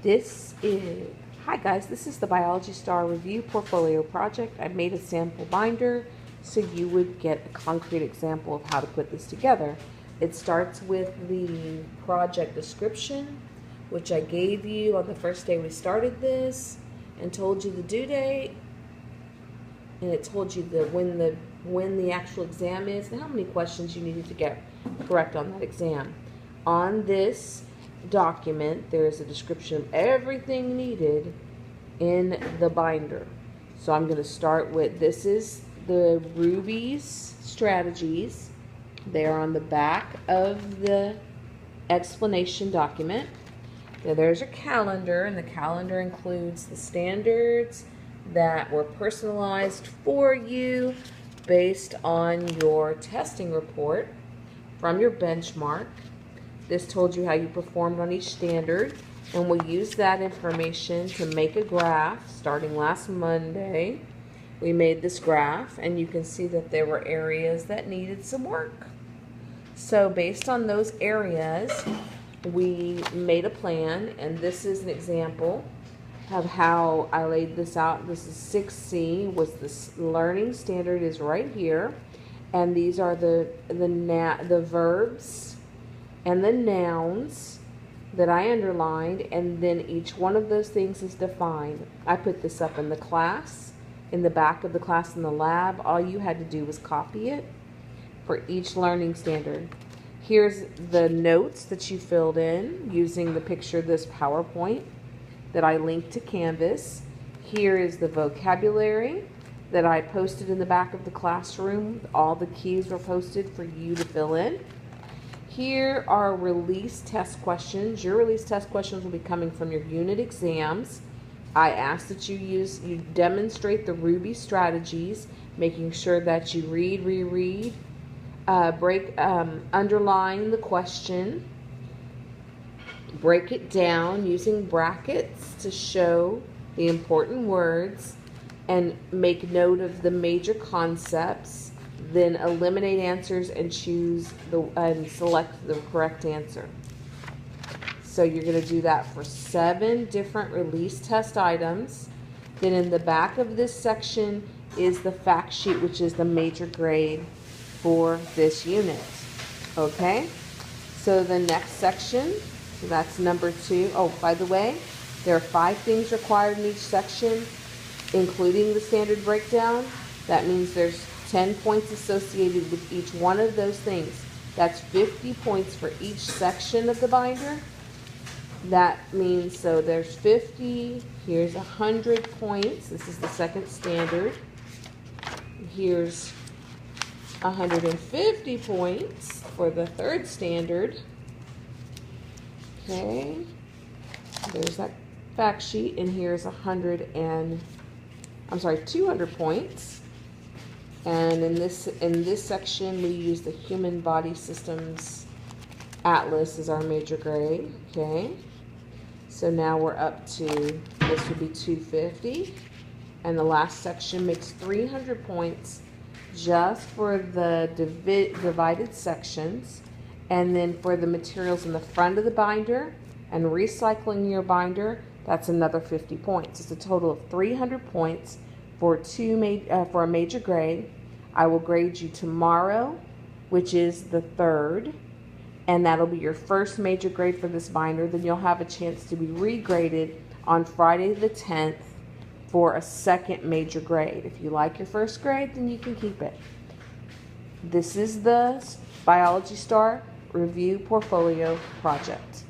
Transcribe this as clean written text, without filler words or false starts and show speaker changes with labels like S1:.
S1: Hi guys, this is the Biology Star Review Portfolio Project. I made a sample binder so you would get a concrete example of how to put this together. It starts with the project description, which I gave you on the first day we started this, and told you the due date, and it told you when the actual exam is and how many questions you needed to get correct on that exam. On this document, there is a description of everything needed in the binder. So I'm going to start with, this is the Ruby's strategies. They are on the back of the explanation document. Now there's your calendar, and the calendar includes the standards that were personalized for you based on your testing report from your benchmark. This told you how you performed on each standard, and we'll use that information to make a graph. Starting last Monday, we made this graph, and you can see that there were areas that needed some work. So based on those areas, we made a plan, and this is an example of how I laid this out. This is 6C, was this learning standard is right here, and these are the verbs and the nouns that I underlined, and then each one of those things is defined. I put this up in the class, in the back of the class in the lab. All you had to do was copy it for each learning standard. Here's the notes that you filled in using the picture of this PowerPoint that I linked to Canvas. Here is the vocabulary that I posted in the back of the classroom. All the keys were posted for you to fill in. Here are release test questions. Your release test questions will be coming from your unit exams. I ask that you demonstrate the Ruby strategies, making sure that you read, reread, underline the question, break it down using brackets to show the important words, and make note of the major concepts. Then eliminate answers and select the correct answer. So you're going to do that for 7 different release test items. Then in the back of this section is the fact sheet, which is the major grade for this unit. Okay, so the next section, so that's number 2. Oh, by the way, there are 5 things required in each section, including the standard breakdown. That means there's 10 points associated with each one of those things. That's 50 points for each section of the binder. That means, so there's 50, here's 100 points. This is the second standard. Here's 150 points for the third standard. Okay, there's that fact sheet, and here's 200 points. And in this section, we use the Human Body Systems Atlas as our major grade. Okay, so now we're up to, this would be 250, and the last section makes 300 points just for the divided sections, and then for the materials in the front of the binder and recycling your binder, that's another 50 points. It's a total of 300 points for a major grade. I will grade you tomorrow, which is the 3rd, and that'll be your first major grade for this binder. Then you'll have a chance to be regraded on Friday the 10th for a second major grade. If you like your first grade, then you can keep it. This is the Biology Star Review Portfolio Project.